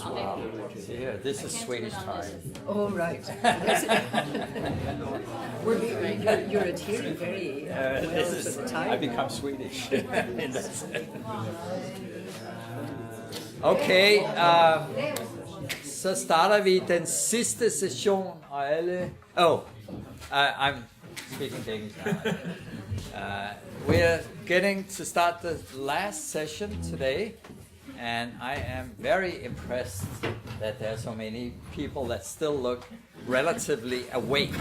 Wow. Yeah, this is Swedish time. Oh, right. You're adhering very well to the time. I become Swedish in that sense. Okay, så starter vi den sidste session, og alle... I'm speaking Danish now. We're getting to start the last session today, and I am very impressed that there are so many people that still look relatively awake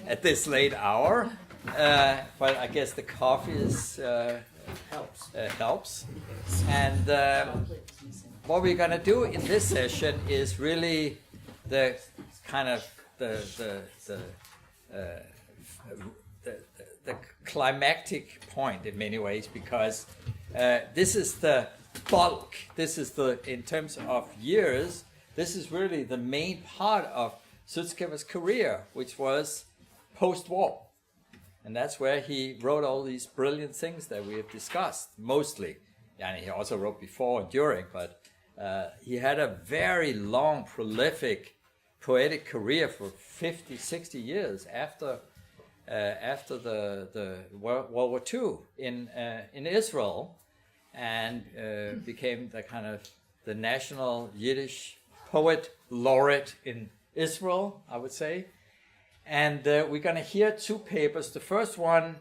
at this late hour. But I guess the coffee is helps. And what we're going to do in this session is really the kind of the climactic point in many ways, because this is the bulk. This is in terms of years, this is really the main part of Sutzkever's career, which was post-war. And that's where he wrote all these brilliant things that we have discussed, mostly. And he also wrote before and during, but he had a very long, prolific poetic career for 50, 60 years after the World War II in Israel, and became the kind of the national Yiddish poet laureate in Israel, I would say. And we're going to hear two papers. The first one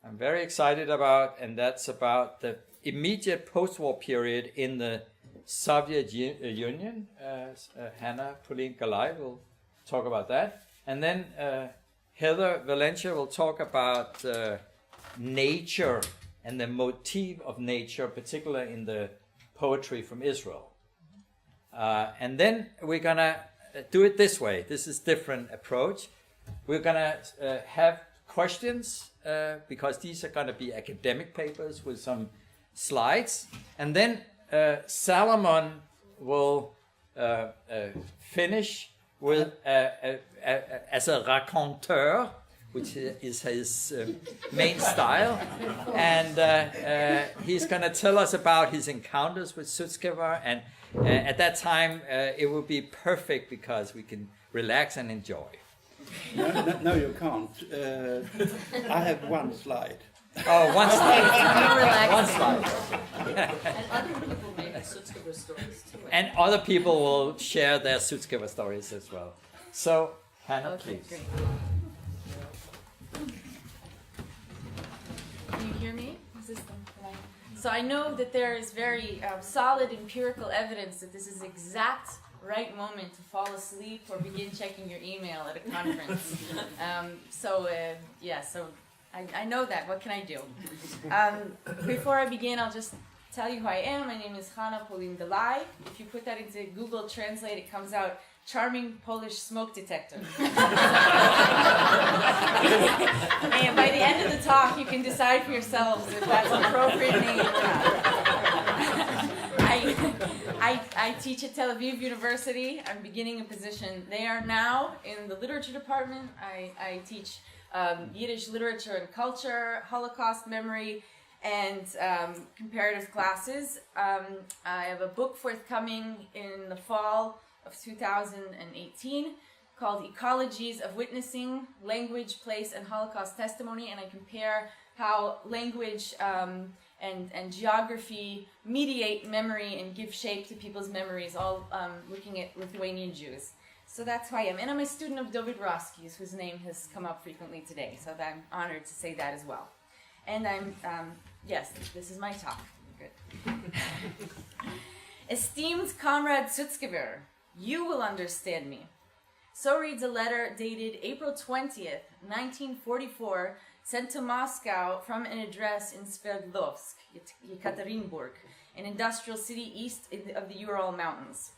I'm very excited about, and that's about the immediate post-war period in the Soviet Union. Hannah Pollin Galay will talk about that. And then Heather Valencia will talk about nature and the motif of nature, particularly in the poetry from Israel. And then we're going to do it this way. This is a different approach. We're going to have questions, because these are going to be academic papers with some slides. And then Salomon will finish with as a raconteur, which is his main style. And he's going to tell us about his encounters with Sutzkever. And at that time, it will be perfect because we can relax and enjoy. No, you can't. I have one slide. Oh, one slide. One slide. And other people make Sutzkever stories too. And other people will share their Sutzkever stories as well. So, Hannah, Okay, please. great. Can you hear me? Is this So I know that there is very solid empirical evidence that this is the exact right moment to fall asleep or begin checking your email at a conference. So I know that. What can I do? Before I begin, I'll just tell you who I am. My name is Pollin Galay. If you put that into Google Translate, it comes out charming Polish smoke detector. And by the end of the talk, you can decide for yourselves if that's an appropriate name or not. I teach at Tel Aviv University. I'm beginning a position there now in the literature department. I teach Yiddish literature and culture, Holocaust memory, and comparative classes. I have a book forthcoming in the fall of 2018 called Ecologies of Witnessing, Language, Place, and Holocaust Testimony, and I compare how language and geography mediate memory and give shape to people's memories, all looking at Lithuanian Jews. So that's who I am. And I'm a student of David Roski's, whose name has come up frequently today, so I'm honored to say that as well. And yes, this is my talk. Good. Esteemed Comrade Sutzkever, you will understand me. So reads a letter dated April 20th, 1944, sent to Moscow from an address in Sverdlovsk, Yekaterinburg, an industrial city east of the Ural Mountains.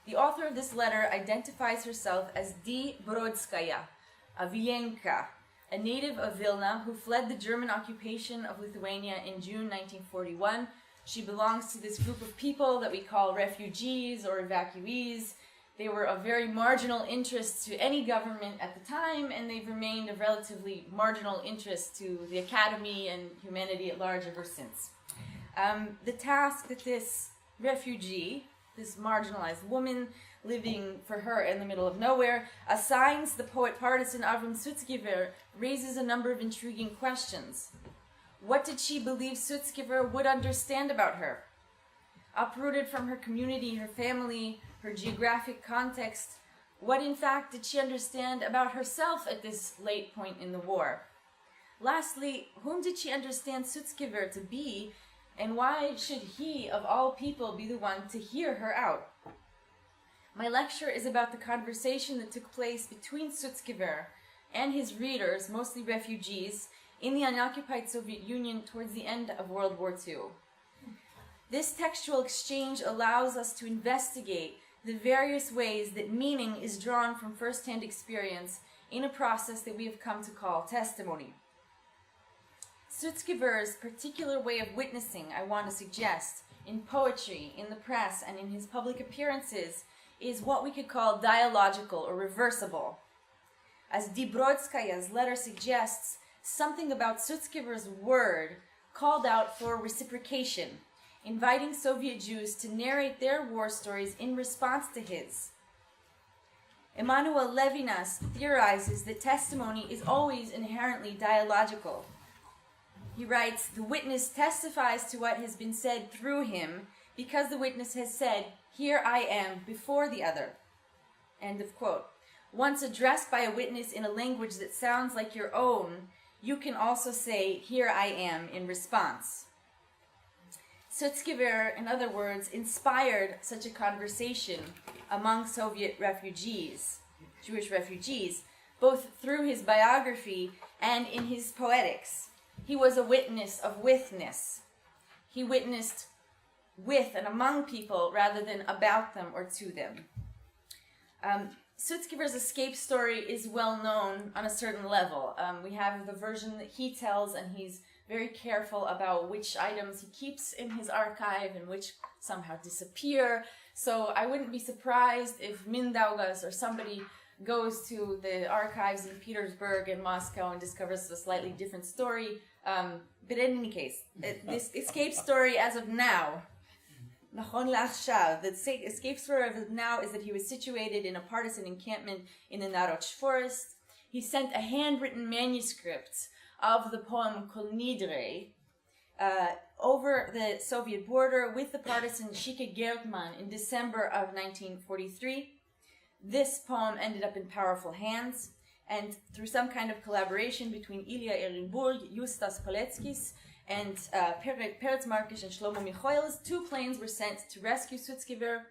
The author of this letter identifies herself as D. Brodskaya, a Vienka, a native of Vilna who fled the German occupation of Lithuania in June 1941. She belongs to this group of people that we call refugees or evacuees. They were of very marginal interest to any government at the time, and they've remained of relatively marginal interest to the academy and humanity at large ever since. the task that this refugee, this marginalized woman living for her in the middle of nowhere, assigns the poet-partisan Avrom Sutzkever raises a number of intriguing questions. What did she believe Sutzkever would understand about her? Uprooted from her community, her family, her geographic context, what in fact did she understand about herself at this late point in the war? Lastly, whom did she understand Sutzkever to be, and why should he, of all people, be the one to hear her out? My lecture is about the conversation that took place between Sutzkever and his readers, mostly refugees, in the unoccupied Soviet Union towards the end of World War II. This textual exchange allows us to investigate the various ways that meaning is drawn from first-hand experience in a process that we have come to call testimony. Sutzkever's particular way of witnessing, I want to suggest, in poetry, in the press, and in his public appearances, is what we could call dialogical or reversible. As Dibrodskaya's letter suggests, something about Sutzkever's word called out for reciprocation, inviting Soviet Jews to narrate their war stories in response to his. Emanuel Levinas theorizes that testimony is always inherently dialogical. He writes, "The witness testifies to what has been said through him because the witness has said, 'Here I am,' before the other." End of quote. Once addressed by a witness in a language that sounds like your own, you can also say, "Here I am," in response. Sutzkever, in other words, inspired such a conversation among Soviet refugees, Jewish refugees, both through his biography and in his poetics. He was a witness of withness. He witnessed with and among people rather than about them or to them. Sutzkever's escape story is well known on a certain level. We have the version that he tells, and he's very careful about which items he keeps in his archive and which somehow disappear. So I wouldn't be surprised if Mindaugas or somebody goes to the archives in Petersburg and Moscow and discovers a slightly different story. But in any case, this escape story as of now, the escape story of now is that he was situated in a partisan encampment in the Naroch forest. He sent a handwritten manuscript of the poem Kol Nidre over the Soviet border with the partisan Shike Gertman in December of 1943. This poem ended up in powerful hands, and through some kind of collaboration between Ilya Ehrenburg, Justas Paleckis, and Peretz Markish and Shlomo Michoels, 2 planes were sent to rescue Sutzkever.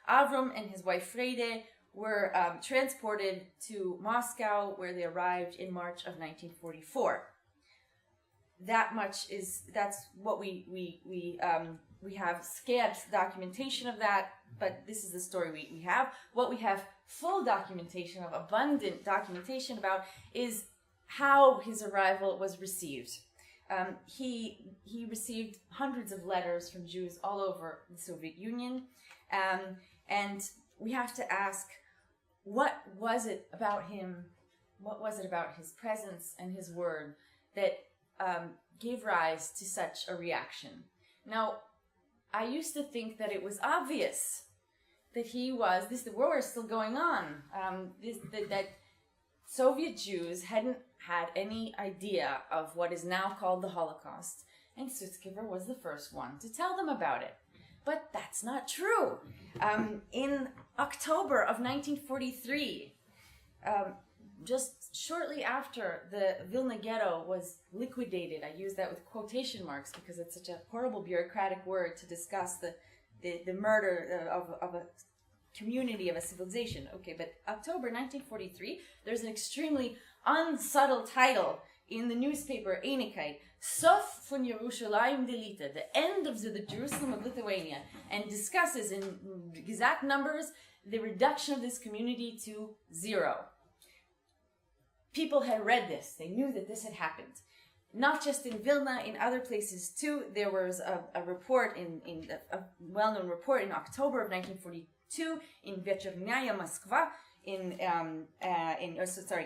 Avrom and his wife Frede were transported to Moscow, where they arrived in March of 1944. That's what we have scant documentation of that, but this is the story we have. What we have full documentation of, abundant documentation about, is how his arrival was received. He received hundreds of letters from Jews all over the Soviet Union, and we have to ask, what was it about him, what was it about his presence and his word that gave rise to such a reaction? Now, I used to think that it was obvious that the war is still going on, that Soviet Jews hadn't had any idea of what is now called the Holocaust, and Sutzkever was the first one to tell them about it. But that's not true. In October of 1943, just shortly after the Vilna ghetto was liquidated, I use that with quotation marks because it's such a horrible bureaucratic word to discuss the murder of a community, of a civilization. Okay, but October 1943, there's an extremely unsubtle title in the newspaper Enikite, Sof von Yerushalayim Delita, the end of the Jerusalem of Lithuania, and discusses in exact numbers the reduction of this community to 0. People had read this. They knew that this had happened. Not just in Vilna, in other places too. There was a report, a well-known report in October of 1942 in Vechernaya, Moskva,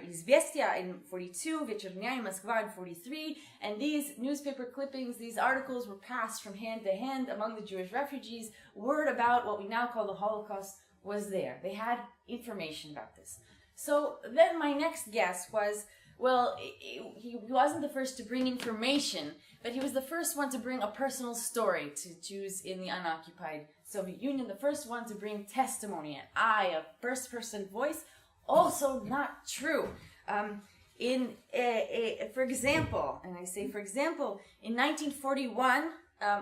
Izvestia in 42, Вечерняя Moskva in 43, and these newspaper clippings, these articles were passed from hand to hand among the Jewish refugees. Word about what we now call the Holocaust was there. They had information about this. So then my next guess was, well, he wasn't the first to bring information, but he was the first one to bring a personal story to Jews in the unoccupied Soviet Union, the first one to bring testimony, a first-person voice. Also not true. For example, and I say for example, in 1941,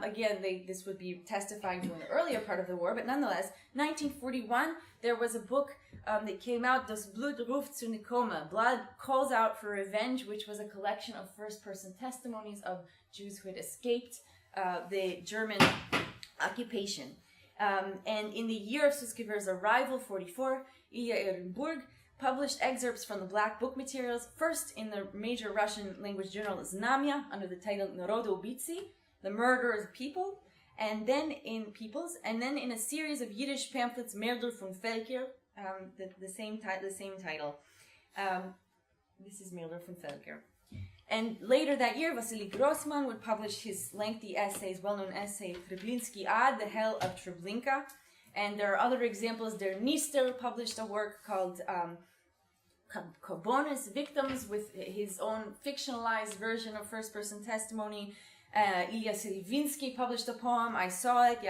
again, this would be testifying to an earlier part of the war, but nonetheless, 1941, there was a book that came out, Das Blut ruft zu Nikome, Blood Calls Out for Revenge, which was a collection of first-person testimonies of Jews who had escaped the German occupation. And in the year of Sutzkever's arrival, 44, Ilya Ehrenburg published excerpts from the black book materials, first in the major Russian language journal Znamya under the title Narodoubitsi, The Murder of People, and then in Peoples, and then in a series of Yiddish pamphlets, Mörder von Völker, the same title. This is Mörder von Völker. And later that year, Vasily Grossman would publish his lengthy essays, well-known essay, Treblinski Ad, The Hell of Treblinka. And there are other examples. Der Nister published a work called Korbonis, Victims, with his own fictionalized version of first-person testimony. Ilya Silivinsky published a poem, I Saw It,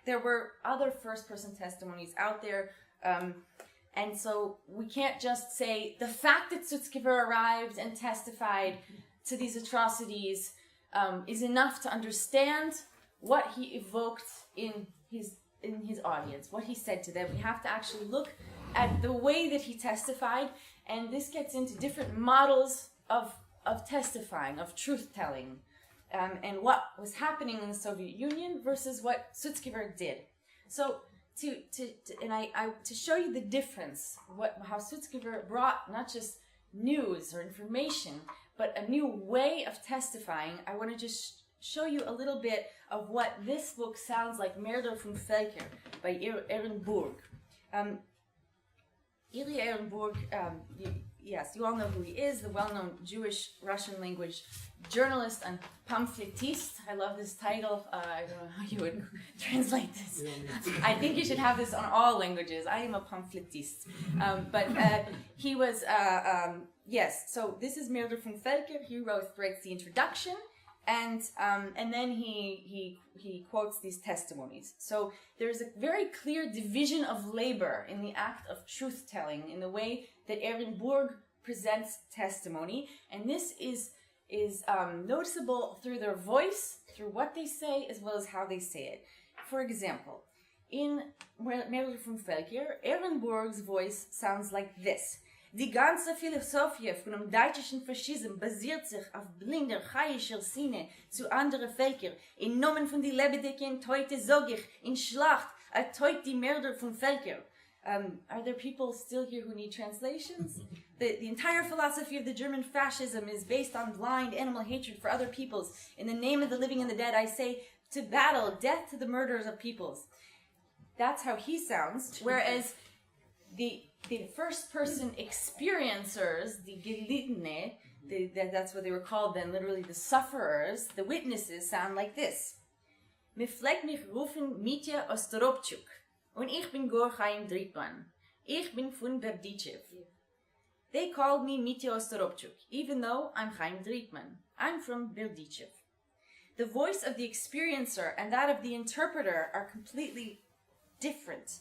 There were other first-person testimonies out there. And so we can't just say the fact that Sutzkever arrived and testified to these atrocities is enough to understand what he evoked in his audience, what he said to them. We have to actually look at the way that he testified, and this gets into different models of testifying, of truth-telling, and what was happening in the Soviet Union versus what Sutzkever did. So to show you the difference, how Sutzkever brought not just news or information, but a new way of testifying, I want to just show you a little bit of what this book sounds like, Mörder von Völker by Ehrenburg. Ilya Ehrenburg, yes, you all know who he is, the well-known Jewish Russian language journalist and pamphletist. I love this title. I don't know how you would translate this. I think you should have this on all languages. I am a pamphletist. But he was, yes, so this is Mörder von Völker. He writes the introduction, and then he quotes these testimonies. So there's a very clear division of labor in the act of truth-telling, in the way that Ehrenburg presents testimony, and this is noticeable through their voice, through what they say, as well as how they say it. For example, in Mörder von Völker, Ehrenburg's voice sounds like this. Die ganze Philosophie von dem deutschen Faschismus basiert sich auf blinder, chayischer Sinne zu anderen Völkern. In Namen von die Lebendigen Teute sag ich, in Schlacht, teut die Mörder von Völker. Are there people still here who need translations? The entire philosophy of the German fascism is based on blind animal hatred for other peoples. In the name of the living and the dead, I say, to battle, death to the murderers of peoples. That's how he sounds, whereas the first-person experiencers, the Gelidne, that's what they were called then, literally the sufferers, the witnesses, sound like this. Me fleck mich rufen Mitya Ostoropchuk, und ich bin Gorchaim Drittmann. Ich bin von Berdichev. They called me Mitya Ostoropchuk, even though I'm Chaim Drittmann. I'm from Berdichev. The voice of the experiencer and that of the interpreter are completely different.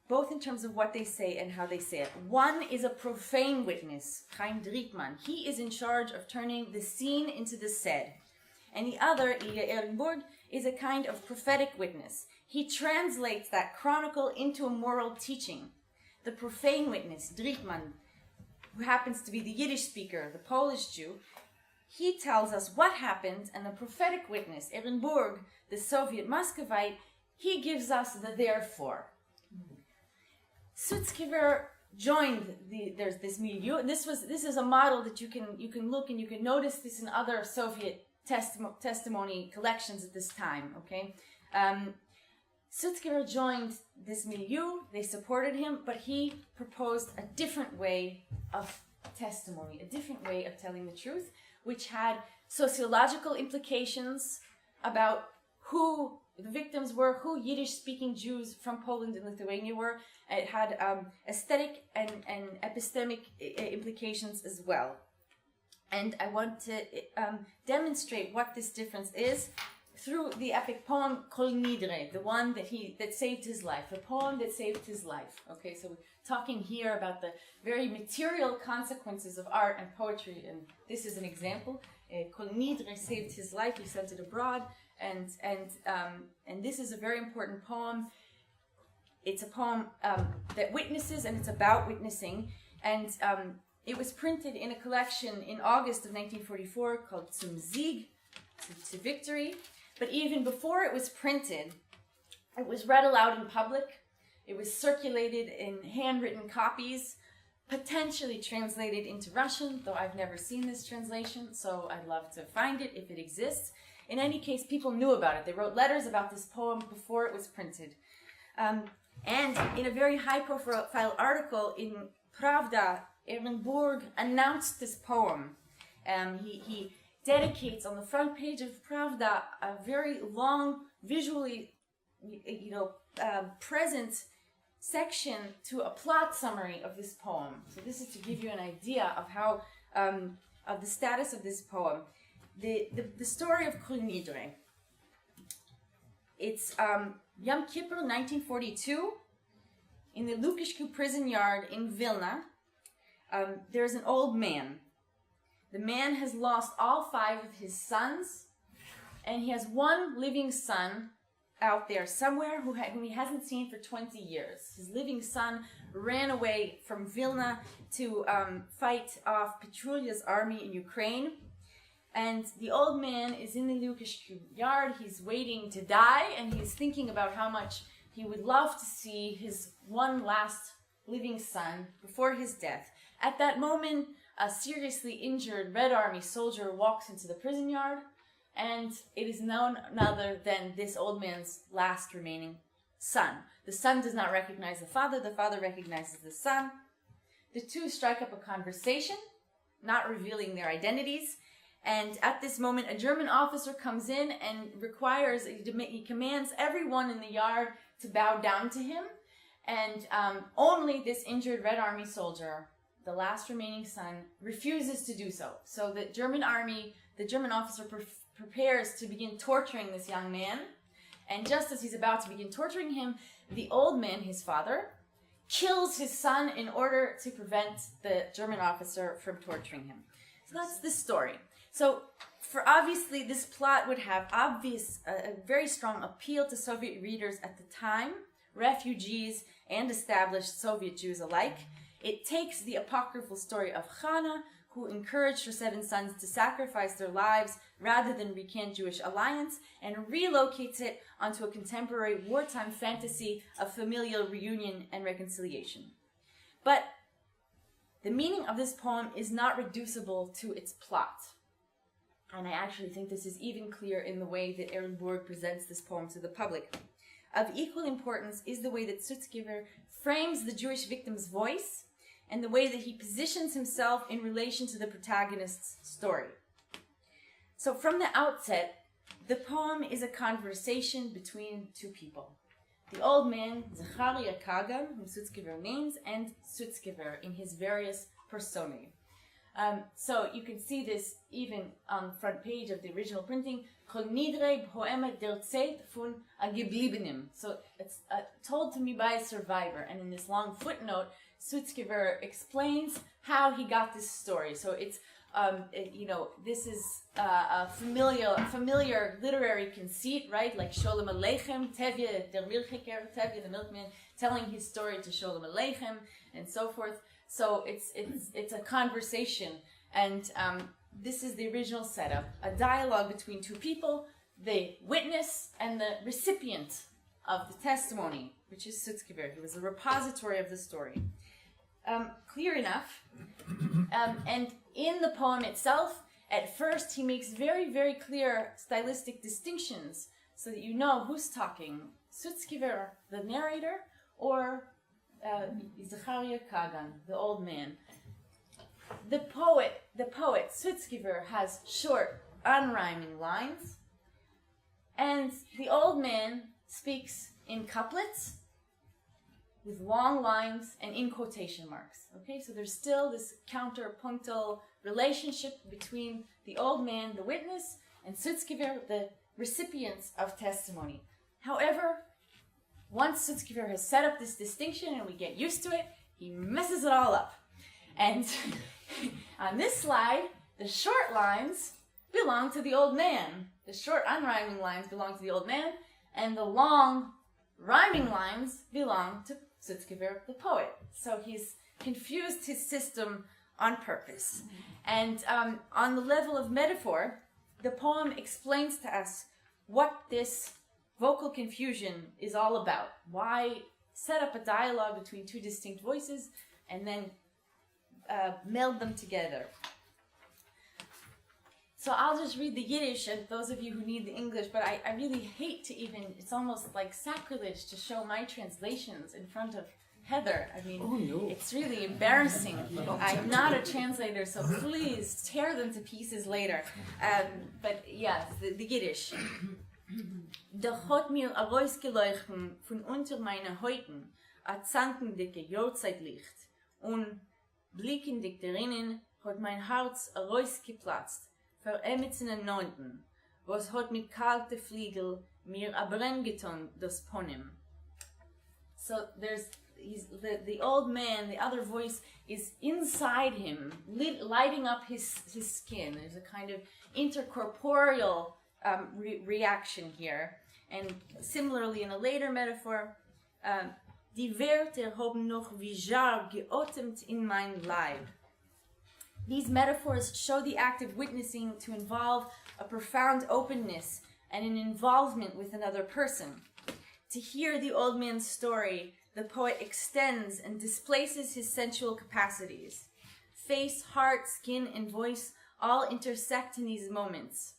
Both in terms of what they say and how they say it. One is a profane witness, Chaim Drittmann. He is in charge of turning the seen into the said. And the other, Ilya Ehrenburg, is a kind of prophetic witness. He translates that chronicle into a moral teaching. The profane witness, Drittmann, who happens to be the Yiddish speaker, the Polish Jew, he tells us what happened, and the prophetic witness, Ehrenburg, the Soviet Muscovite, he gives us the therefore. Sutzkever joined there's this milieu. This is a model that you can look and you can notice this in other Soviet testimony collections at this time. Okay, Sutzkever joined this milieu, they supported him, but he proposed a different way of testimony, a different way of telling the truth, which had sociological implications about who the victims were, who Yiddish-speaking Jews from Poland and Lithuania were. It had aesthetic and epistemic implications as well. And I want to demonstrate what this difference is through the epic poem Kol Nidre, the one that saved his life, the poem that saved his life. Okay, so we're talking here about the very material consequences of art and poetry, and this is an example. Kol Nidre saved his life. He sent it abroad, and this is a very important poem. It's a poem that witnesses, and it's about witnessing, and it was printed in a collection in August of 1944 called Zum Sieg, to victory. But even before it was printed, it was read aloud in public. It was circulated in handwritten copies, potentially translated into Russian, though I've never seen this translation, so I'd love to find it if it exists. In any case, people knew about it. They wrote letters about this poem before it was printed. And in a very high-profile article in Pravda, Ehrenburg announced this poem. He dedicates on the front page of Pravda a very long, visually, present section to a plot summary of this poem. So this is to give you an idea of how, of the status of this poem. The story of Kol Nidre. It's Yom Kippur, 1942, in the Lukashku prison yard in Vilna. There's an old man. The man has lost all 5 of his sons, and he has one living son out there somewhere whom he hasn't seen for 20 years. His living son ran away from Vilna to fight off Petrulia's army in Ukraine. And the old man is in the Lukashku yard. He's waiting to die, and he's thinking about how much he would love to see his one last living son before his death. At that moment, a seriously injured Red Army soldier walks into the prison yard, and it is none other than this old man's last remaining son. The son does not recognize the father recognizes the son. The two strike up a conversation, not revealing their identities, and at this moment a German officer comes in and he commands everyone in the yard to bow down to him, and only this injured Red Army soldier, the last remaining son, refuses to do so. So the German officer prepares to begin torturing this young man, and just as he's about to begin torturing him, the old man, his father, kills his son in order to prevent the German officer from torturing him. So that's the story. So, for obviously, this plot would have a very strong appeal to Soviet readers at the time, refugees and established Soviet Jews alike. It takes the apocryphal story of Hannah, who encouraged her 7 sons to sacrifice their lives rather than recant Jewish alliance, and relocates it onto a contemporary wartime fantasy of familial reunion and reconciliation. But the meaning of this poem is not reducible to its plot. And I actually think this is even clear in the way that Ehrenburg presents this poem to the public. Of equal importance is the way that Sutzkever frames the Jewish victim's voice and the way that he positions himself in relation to the protagonist's story. So from the outset, the poem is a conversation between 2 people. The old man, Zachariah Kagan, whom Sutzkever names, and Sutzkever in his various personae. So you can see this even on the front page of the original printing. Kol Nidre Poemet der Zeit von a Gebliebenem. So it's told to me by a survivor. And in this long footnote, Sutzkever explains how he got this story. So it's, this is a familiar literary conceit, right? Like Sholem Aleichem, Tevye der Milchiker, Tevye the milkman, telling his story to Sholem Aleichem, and so forth. So it's a conversation, and this is the original setup, a dialogue between 2 people, the witness and the recipient of the testimony, which is Sutzkever. He was a repository of the story. Clear enough. And in the poem itself, at first he makes very, very clear stylistic distinctions. so that you know who's talking, Sutzkever, the narrator, or Zachariah Kagan, the old man. The poet Sutzkever has short, unrhyming lines, and the old man speaks in couplets with long lines and in quotation marks. Okay, so there's still this counterpunctual relationship between the old man, the witness, and Sutzkever, the recipients of testimony. However, once Sutzkever has set up this distinction and we get used to it, he messes it all up. And on this slide, the short lines belong to the old man. The short unrhyming lines belong to the old man, and the long rhyming lines belong to Sutzkever, the poet. So he's confused his system on purpose. And on the level of metaphor, the poem explains to us what this vocal confusion is all about. Why set up a dialogue between two distinct voices and then meld them together. So I'll just read the Yiddish, and those of you who need the English, but I really hate to even, it's almost like sacrilege to show my translations in front of Heather. I mean, It's really embarrassing. I'm not a translator, so please tear them to pieces later. But yeah, the Yiddish. Da hat mir a Reus geleuchten von unter meine Häuten, a zankendicke Jahrzeit-Licht, und blickendig darinnen hat mein Herz a Reus geplatzt, veremitzene Neunten, was hat mit kalte Fliegel mir a brenn geton das Ponem. So there's the old man, the other voice is inside him, lighting up his skin. There's a kind of intercorporeal reaction here. And similarly, in a later metaphor, die Wörter haben noch wie Jar geotemt in mein Leib. These metaphors show the act of witnessing to involve a profound openness and an involvement with another person. To hear the old man's story, the poet extends and displaces his sensual capacities. Face, heart, skin, and voice all intersect in these moments.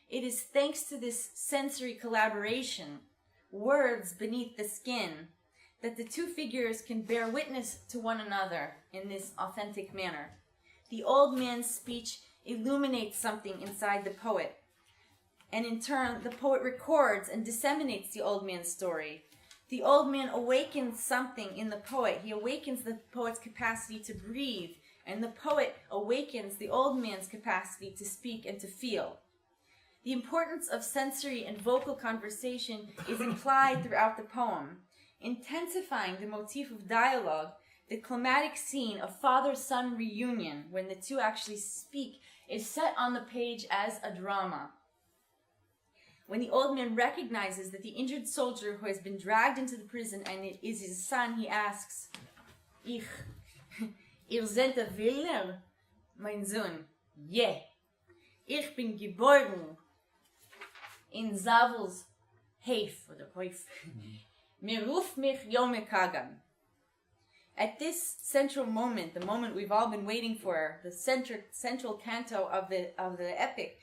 It is thanks to this sensory collaboration, words beneath the skin, that the two figures can bear witness to one another in this authentic manner. The old man's speech illuminates something inside the poet, and in turn, the poet records and disseminates the old man's story. The old man awakens something in the poet. He awakens the poet's capacity to breathe, and the poet awakens the old man's capacity to speak and to feel. The importance of sensory and vocal conversation is implied throughout the poem, intensifying the motif of dialogue. The climatic scene of father-son reunion, when the two actually speak, is set on the page as a drama. When the old man recognizes that the injured soldier who has been dragged into the prison and it is his son, he asks, Ihr seid der Vilna, mein Sohn? Yeah. Ich bin geboren in Zavels Heif, oder Heuf. Mir ruft mich Yome Kagan. At this central moment, the moment we've all been waiting for, the central canto of the epic,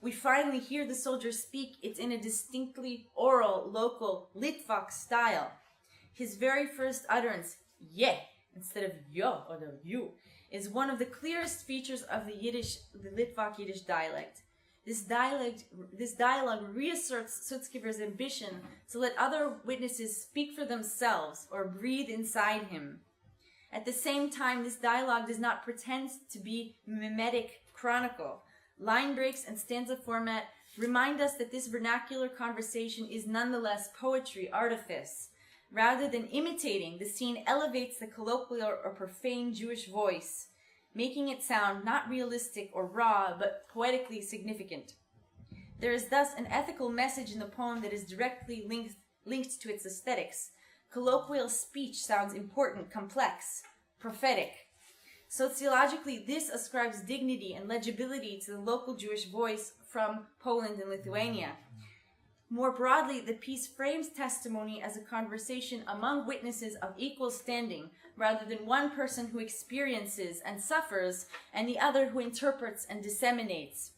we finally hear the soldier speak. It's in a distinctly oral, local, Litvak style. His very first utterance, "ye," instead of "yo" or the "you," is one of the clearest features of the Litvak Yiddish dialect. This dialogue reasserts Sutzkever's ambition to let other witnesses speak for themselves or breathe inside him. At the same time, this dialogue does not pretend to be mimetic chronicle. Line breaks and stanza format remind us that this vernacular conversation is nonetheless poetry, artifice. Rather than imitating, the scene elevates the colloquial or profane Jewish voice, making it sound not realistic or raw, but poetically significant. There is thus an ethical message in the poem that is directly linked to its aesthetics. Colloquial speech sounds important, complex, prophetic. Sociologically, this ascribes dignity and legibility to the local Jewish voice from Poland and Lithuania. More broadly, the piece frames testimony as a conversation among witnesses of equal standing, rather than one person who experiences and suffers and the other who interprets and disseminates.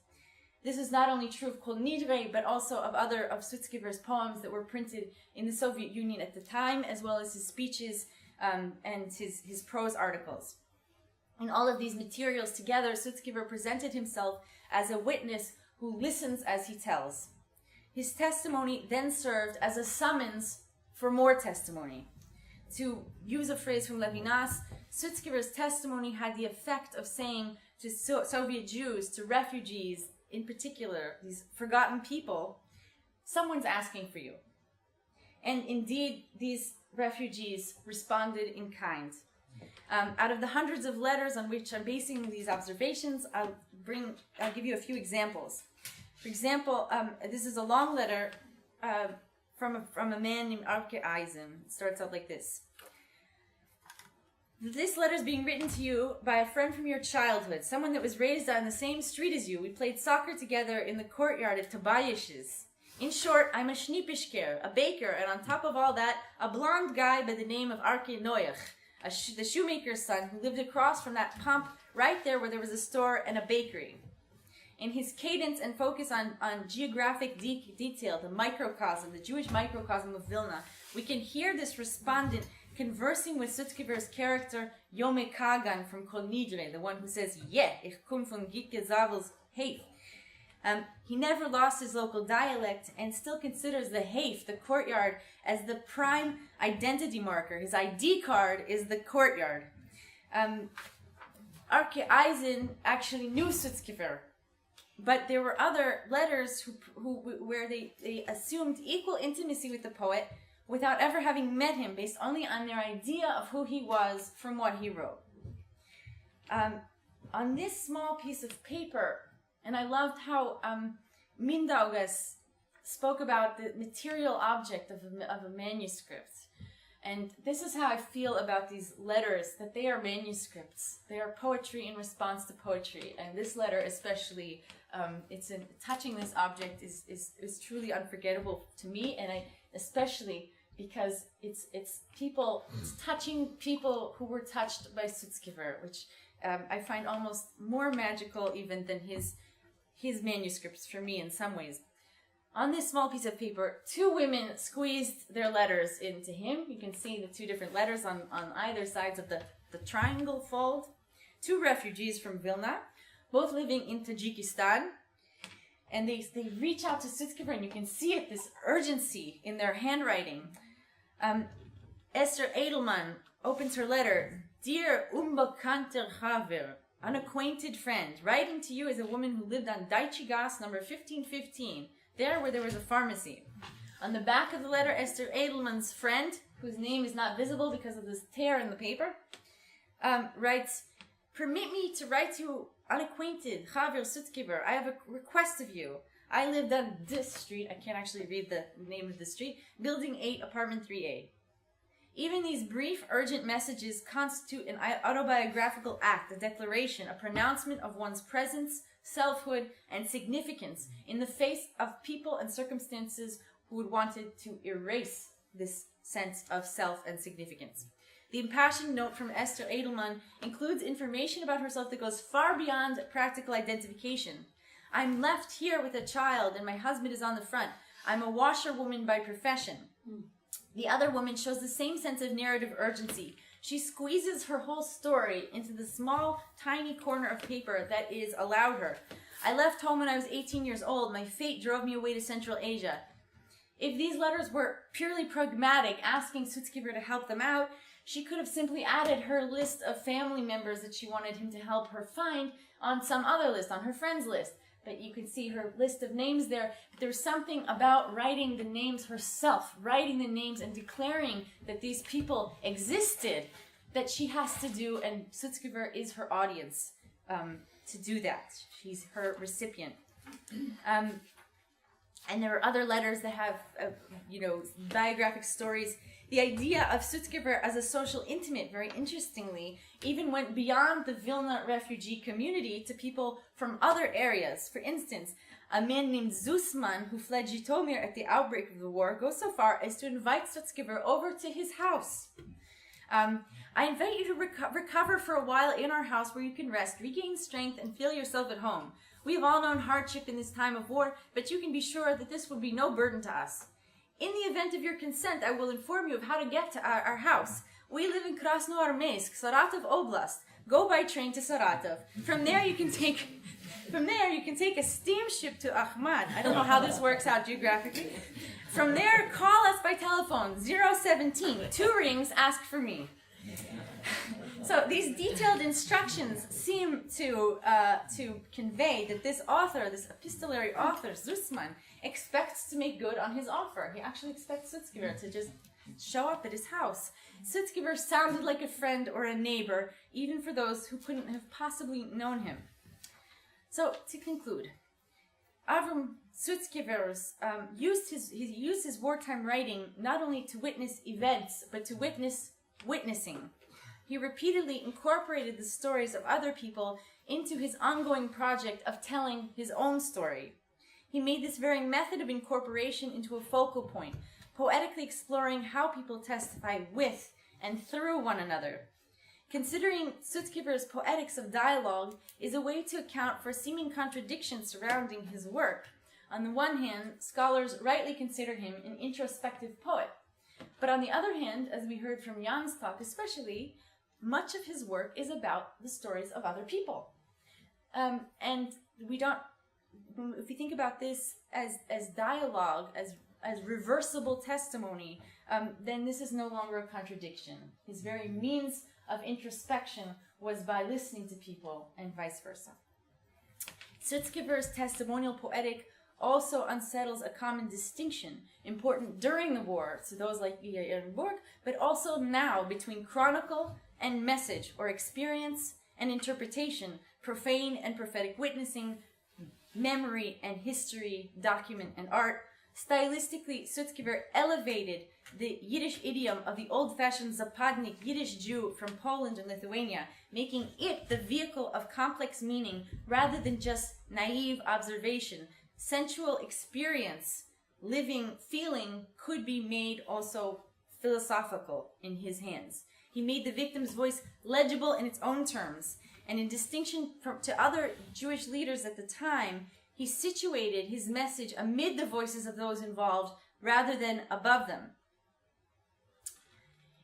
This is not only true of Kol Nidre, but also of other of Sutzkever's poems that were printed in the Soviet Union at the time, as well as his speeches and his prose articles. In all of these materials together, Sutzkever presented himself as a witness who listens as he tells. His testimony then served as a summons for more testimony. To use a phrase from Levinas, Sutzkever's testimony had the effect of saying to Soviet Jews, to refugees in particular, these forgotten people, someone's asking for you. And indeed, these refugees responded in kind. Out of the hundreds of letters on which I'm basing these observations, I'll give you a few examples. For example, this is a long letter from a man named Arke Eisen. It starts out like this. This letter is being written to you by a friend from your childhood, someone that was raised on the same street as you. We played soccer together in the courtyard at Tobiash's. In short, I'm a Schniepishker, a baker, and on top of all that, a blonde guy by the name of Arke Noach, the shoemaker's son who lived across from that pump right there where there was a store and a bakery. In his cadence and focus on geographic detail, the microcosm, the Jewish microcosm of Vilna, we can hear this respondent conversing with Sutzkever's character Yome Kagan from Kol Nidre, the one who says, ich komm von Gitke Zavel's Heif. He never lost his local dialect and still considers the Heif, the courtyard, as the prime identity marker. His ID card is the courtyard. Arke Eisen actually knew Sutzkever, but there were other letters where they assumed equal intimacy with the poet without ever having met him, based only on their idea of who he was from what he wrote. On this small piece of paper, and I loved how Mindaugas spoke about the material object of a manuscript. And this is how I feel about these letters, that they are manuscripts. They are poetry in response to poetry. And this letter especially, touching this object is truly unforgettable to me, and especially because it's touching people who were touched by Sutzkever, which I find almost more magical even than his manuscripts for me in some ways. On this small piece of paper, two women squeezed their letters into him. You can see the two different letters on either sides of the triangle fold. Two refugees from Vilna, both living in Tajikistan. And they reach out to Sutzkever, and you can see it, this urgency in their handwriting. Esther Edelman opens her letter. Dear Unbekannter Haver, unacquainted friend, writing to you as a woman who lived on Daichi Gas number 1515, there where there was a pharmacy. On the back of the letter, Esther Edelman's friend, whose name is not visible because of this tear in the paper, writes, permit me to write to you unacquainted Haver Sutzkever. I have a request of you. I lived on this street. I can't actually read the name of the street. Building 8, apartment 3A. Even these brief, urgent messages constitute an autobiographical act, a declaration, a pronouncement of one's presence, selfhood, and significance in the face of people and circumstances who would wanted to erase this sense of self and significance. The impassioned note from Esther Edelman includes information about herself that goes far beyond practical identification. I'm left here with a child and my husband is on the front. I'm a washerwoman by profession. The other woman shows the same sense of narrative urgency. She squeezes her whole story into the small, tiny corner of paper that is allowed her. I left home when I was 18 years old. My fate drove me away to Central Asia. If these letters were purely pragmatic, asking Sutzkever to help them out, she could have simply added her list of family members that she wanted him to help her find on some other list, on her friends list. But you can see her list of names there. There's something about writing the names herself, writing the names and declaring that these people existed that she has to do, and Sutzkever is her audience to do that. She's her recipient. And there are other letters that have, biographic stories. The idea of Sutzkever as a social intimate, very interestingly, even went beyond the Vilna refugee community to people from other areas. For instance, a man named Zusman, who fled Zhytomyr at the outbreak of the war, goes so far as to invite Sutzkever over to his house. I invite you to recover for a while in our house where you can rest, regain strength, and feel yourself at home. We have all known hardship in this time of war, but you can be sure that this will be no burden to us. In the event of your consent, I will inform you of how to get to our house. We live in Krasnoarmeysk, Saratov Oblast. Go by train to Saratov. From there you can take a steamship to Ahmad. I don't know how this works out geographically. From there, call us by telephone, 017. 2 rings, ask for me. So these detailed instructions seem to convey that this author, this epistolary author, Zussman, expects to make good on his offer. He actually expects Sutzkever to just show up at his house. Sutzkever sounded like a friend or a neighbor, even for those who couldn't have possibly known him. So to conclude, Avrom Sutzkever used his wartime writing not only to witness events, but to witness witnessing. He repeatedly incorporated the stories of other people into his ongoing project of telling his own story. He made this very method of incorporation into a focal point, poetically exploring how people testify with and through one another. Considering Sutzkever's poetics of dialogue is a way to account for seeming contradictions surrounding his work. On the one hand, scholars rightly consider him an introspective poet. But on the other hand, as we heard from Jan's talk especially, much of his work is about the stories of other people. And if we think about this as dialogue, as reversible testimony, then this is no longer a contradiction. His very means of introspection was by listening to people and vice versa. Sutzkever's testimonial poetic also unsettles a common distinction important during the war to those like Ehrenburg, but also now between chronicle and message, or experience and interpretation, profane and prophetic witnessing, memory and history, document and art. Stylistically, Sutzkever elevated the Yiddish idiom of the old-fashioned Zapadnik Yiddish Jew from Poland and Lithuania, making it the vehicle of complex meaning rather than just naive observation. Sensual experience, living, feeling could be made also philosophical in his hands. He made the victim's voice legible in its own terms, and in distinction to other Jewish leaders at the time, he situated his message amid the voices of those involved rather than above them.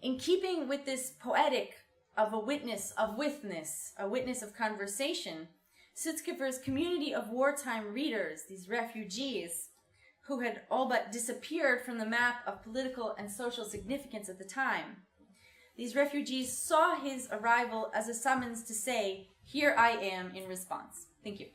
In keeping with this poetic of a witness of withness, a witness of conversation, Sutzkever's community of wartime readers, these refugees, who had all but disappeared from the map of political and social significance at the time, these refugees saw his arrival as a summons to say, "Here I am," in response. Thank you.